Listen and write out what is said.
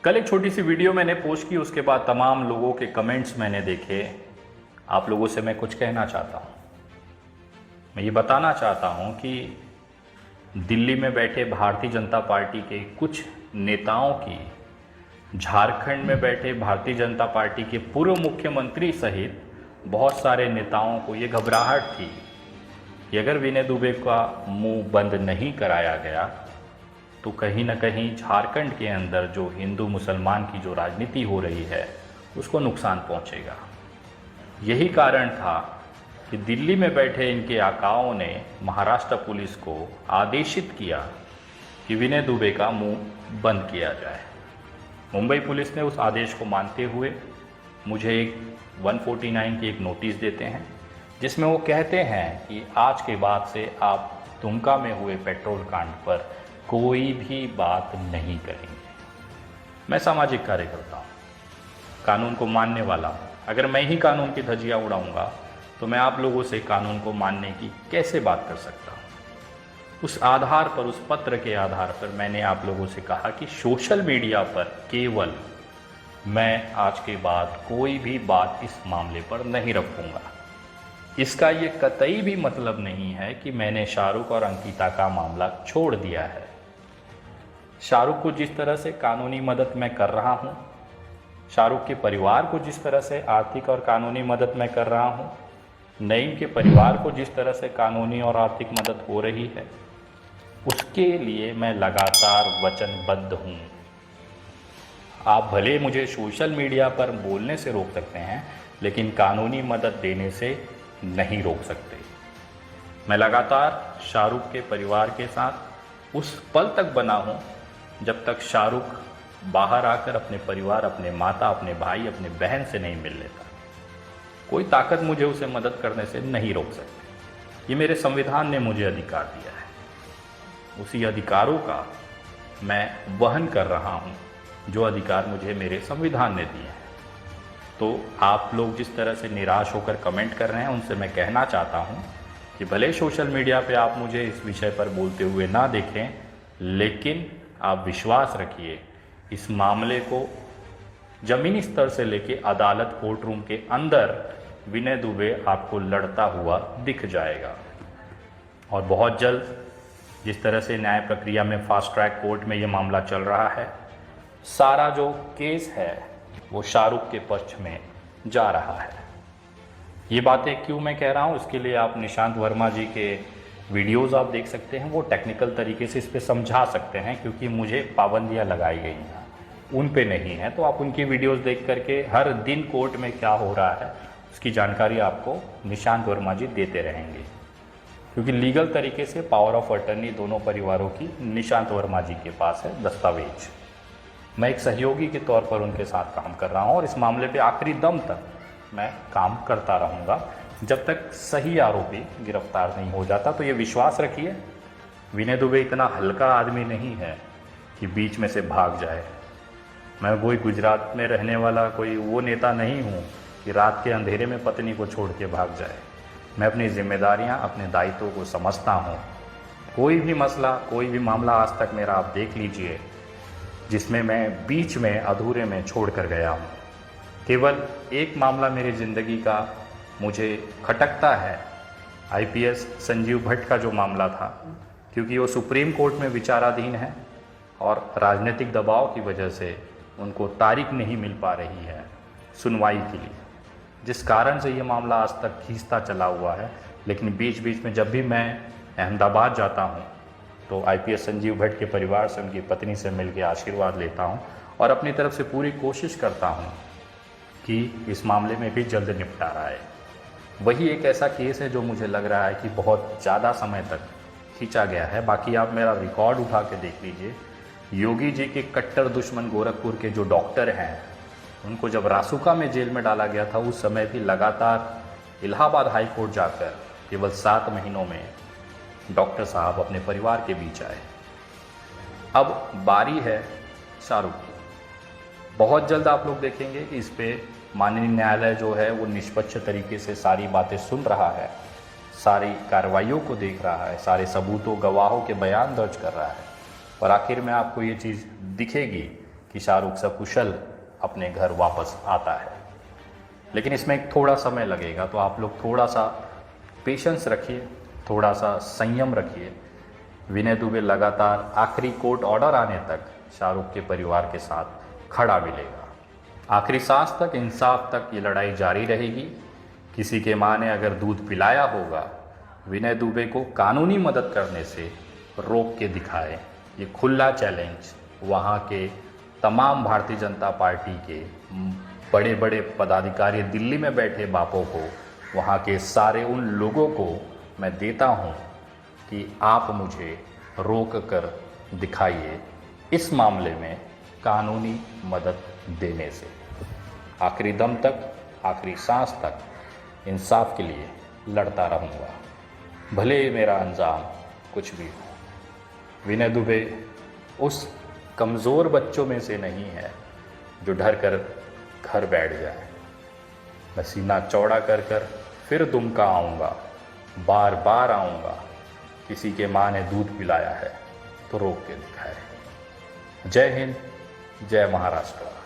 कल एक छोटी सी वीडियो मैंने पोस्ट की, उसके बाद तमाम लोगों के कमेंट्स मैंने देखे। आप लोगों से मैं कुछ कहना चाहता हूँ। मैं ये बताना चाहता हूँ कि दिल्ली में बैठे भारतीय जनता पार्टी के कुछ नेताओं की, झारखंड में बैठे भारतीय जनता पार्टी के पूर्व मुख्यमंत्री सहित बहुत सारे नेताओं को ये घबराहट थी कि अगर विनय दुबे का मुंह बंद नहीं कराया गया तो कहीं ना कहीं झारखंड के अंदर जो हिंदू मुसलमान की जो राजनीति हो रही है उसको नुकसान पहुंचेगा। यही कारण था कि दिल्ली में बैठे इनके आकाओं ने महाराष्ट्र पुलिस को आदेशित किया कि विनय दुबे का मुंह बंद किया जाए। मुंबई पुलिस ने उस आदेश को मानते हुए मुझे एक 149 की एक नोटिस देते हैं, जिसमें वो कहते हैं कि आज के बाद से आप दुमका में हुए पेट्रोल कांड पर कोई भी बात नहीं करेंगे। मैं सामाजिक कार्यकर्ता हूँ, कानून को मानने वाला हूँ। अगर मैं ही कानून की धज्जियाँ उड़ाऊंगा तो मैं आप लोगों से कानून को मानने की कैसे बात कर सकता हूँ। उस आधार पर, उस पत्र के आधार पर मैंने आप लोगों से कहा कि सोशल मीडिया पर केवल मैं आज के बाद कोई भी बात इस मामले पर नहीं रखूँगा। इसका ये कतई भी मतलब नहीं है कि मैंने शाहरुख और अंकिता का मामला छोड़ दिया है। शाहरुख को जिस तरह से कानूनी मदद मैं कर रहा हूँ, शाहरुख के परिवार को जिस तरह से आर्थिक और कानूनी मदद मैं कर रहा हूँ, नईम के परिवार को जिस तरह से कानूनी और आर्थिक मदद हो रही है, उसके लिए मैं लगातार वचनबद्ध हूँ। आप भले मुझे सोशल मीडिया पर बोलने से रोक सकते हैं, लेकिन कानूनी मदद देने से नहीं रोक सकते। मैं लगातार शाहरुख के परिवार के साथ उस पल तक बना हूँ जब तक शाहरुख बाहर आकर अपने परिवार, अपने माता, अपने भाई, अपने बहन से नहीं मिल लेता। कोई ताकत मुझे उसे मदद करने से नहीं रोक सकती। ये मेरे संविधान ने मुझे अधिकार दिया है। उसी अधिकारों का मैं वहन कर रहा हूँ जो अधिकार मुझे मेरे संविधान ने दिए हैं। तो आप लोग जिस तरह से निराश होकर कमेंट कर रहे हैं, उनसे मैं कहना चाहता हूँ कि भले सोशल मीडिया पे आप मुझे इस विषय पर बोलते हुए ना देखें, लेकिन आप विश्वास रखिए, इस मामले को ज़मीनी स्तर से लेके अदालत, कोर्ट रूम के अंदर विनय दुबे आपको लड़ता हुआ दिख जाएगा। और बहुत जल्द जिस तरह से न्याय प्रक्रिया में फास्ट ट्रैक कोर्ट में ये मामला चल रहा है, सारा जो केस है वो शाहरुख के पक्ष में जा रहा है। ये बातें क्यों मैं कह रहा हूँ, इसके लिए आप निशांत वर्मा जी के वीडियोस आप देख सकते हैं। वो टेक्निकल तरीके से इस पे समझा सकते हैं, क्योंकि मुझे पाबंदियाँ लगाई गई हैं, उन पे नहीं है। तो आप उनकी वीडियोस देख करके हर दिन कोर्ट में क्या हो रहा है उसकी जानकारी आपको निशांत वर्मा जी देते रहेंगे, क्योंकि लीगल तरीके से पावर ऑफ अटर्नी दोनों परिवारों की निशांत वर्मा जी के पास है, दस्तावेज। मैं एक सहयोगी के तौर पर उनके साथ काम कर रहा हूँ और इस मामले पे आखिरी दम तक मैं काम करता रहूँगा जब तक सही आरोपी गिरफ्तार नहीं हो जाता। तो ये विश्वास रखिए, विनय दुबे इतना हल्का आदमी नहीं है कि बीच में से भाग जाए। मैं कोई गुजरात में रहने वाला कोई वो नेता नहीं हूँ कि रात के अंधेरे में पत्नी को छोड़ के भाग जाए। मैं अपनी जिम्मेदारियाँ, अपने दायित्वों को समझता हूँ। कोई भी मसला, कोई भी मामला आज तक मेरा आप देख लीजिए जिसमें मैं बीच में, अधूरे में छोड़ कर गया हूँ। केवल एक मामला मेरी ज़िंदगी का मुझे खटकता है, आईपीएस संजीव भट्ट का जो मामला था, क्योंकि वो सुप्रीम कोर्ट में विचाराधीन है और राजनीतिक दबाव की वजह से उनको तारीख नहीं मिल पा रही है सुनवाई के लिए, जिस कारण से ये मामला आज तक खींचता चला हुआ है। लेकिन बीच बीच में जब भी मैं अहमदाबाद जाता हूँ तो आईपीएस संजीव भट्ट के परिवार से, उनकी पत्नी से मिलकर आशीर्वाद लेता हूँ और अपनी तरफ से पूरी कोशिश करता हूँ कि इस मामले में भी जल्द निपटारा आए। वही एक ऐसा केस है जो मुझे लग रहा है कि बहुत ज़्यादा समय तक खींचा गया है। बाकी आप मेरा रिकॉर्ड उठा के देख लीजिए। योगी जी के कट्टर दुश्मन गोरखपुर के जो डॉक्टर हैं, उनको जब रासुका में जेल में डाला गया था, उस समय भी लगातार इलाहाबाद हाई कोर्ट जाकर केवल 7 महीनों में डॉक्टर साहब अपने परिवार के बीच आए। अब बारी है शाहरुख की। बहुत जल्द आप लोग देखेंगे कि इस पे माननीय न्यायालय जो है वो निष्पक्ष तरीके से सारी बातें सुन रहा है, सारी कार्रवाइयों को देख रहा है, सारे सबूतों, गवाहों के बयान दर्ज कर रहा है। और आखिर में आपको ये चीज़ दिखेगी कि शाहरुख सकुशल अपने घर वापस आता है। लेकिन इसमें एक थोड़ा समय लगेगा, तो आप लोग थोड़ा सा पेशेंस रखिए, थोड़ा सा संयम रखिए। विनय दुबे लगातार आखिरी कोर्ट ऑर्डर आने तक शाहरुख के परिवार के साथ खड़ा मिलेगा। आखिरी सांस तक, इंसाफ तक ये लड़ाई जारी रहेगी। किसी के माँ ने अगर दूध पिलाया होगा, विनय दुबे को कानूनी मदद करने से रोक के दिखाए। ये खुला चैलेंज वहाँ के तमाम भारतीय जनता पार्टी के बड़े बड़े पदाधिकारी, दिल्ली में बैठे बापों को, वहाँ के सारे उन लोगों को मैं देता हूँ कि आप मुझे रोक कर दिखाइए इस मामले में कानूनी मदद देने से। आखिरी दम तक, आखिरी सांस तक इंसाफ के लिए लड़ता रहूँगा, भले मेरा अंजाम कुछ भी हो। विनय दुबे उस कमज़ोर बच्चों में से नहीं है जो डर कर घर बैठ जाए। मैं सीना चौड़ा कर कर फिर दुमका आऊँगा, बार बार आऊँगा। किसी के माँ ने दूध पिलाया है तो रोक के दिखाए। जय हिंद, जय महाराष्ट्र।